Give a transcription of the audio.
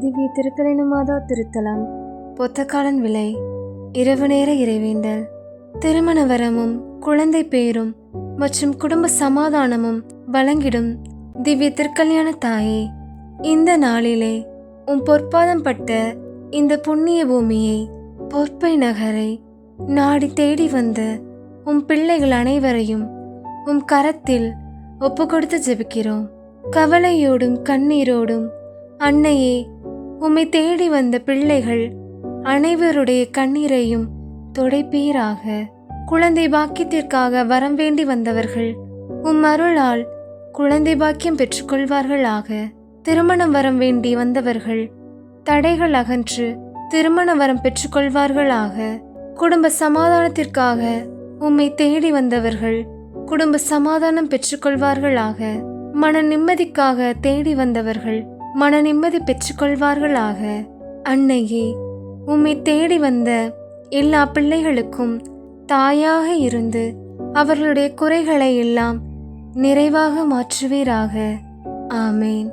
திவ்ய திருக்கலின மாதா திருத்தலம் பொத்தக்காலன் விலை இரவு நேர இறைவேண்டல். திருமண வரமும் குழந்தை பேரும் மற்றும் குடும்ப சமாதானமும் வழங்கிடும் திவ்ய திருக்கல்யாண தாயே, இந்த நாளிலே உம் பொற்பாதம் பட்ட இந்த புண்ணிய பூமியை, பொற்பை நகரை நாடி தேடி வந்த உம் பிள்ளைகள் அனைவரையும் உம் கரத்தில் ஒப்பு கொடுத்து ஜெபிக்கிறோம். கவலையோடும் கண்ணீரோடும் அன்னையே, உம்மை தேடி வந்த பிள்ளைகள் அனைவருடைய கண்ணீரையும் துடைப்பீராக. குழந்தை பாக்கியத்திற்காக வரம் வேண்டி வந்தவர்கள் உம் அருளால் குழந்தை பாக்கியம் பெற்றுக்கொள்வார்களாக. திருமணம் வரம் வேண்டி வந்தவர்கள் தடைகள் அகன்று திருமண வரம் பெற்றுக்கொள்வார்களாக. குடும்ப சமாதானத்திற்காக உம்மை தேடி வந்தவர்கள் குடும்ப சமாதானம் பெற்றுக்கொள்வார்களாக. மன நிம்மதிக்காக தேடி வந்தவர்கள் மன நிம்மதி பெற்றுக்கொள்வார்களாக. அன்னையே, உம்மை தேடி வந்த எல்லா பிள்ளைகளுக்கும் தாயாக இருந்து அவர்களுடைய குறைகளை எல்லாம் நிறைவாக மாற்றுவீராக. ஆமேன்.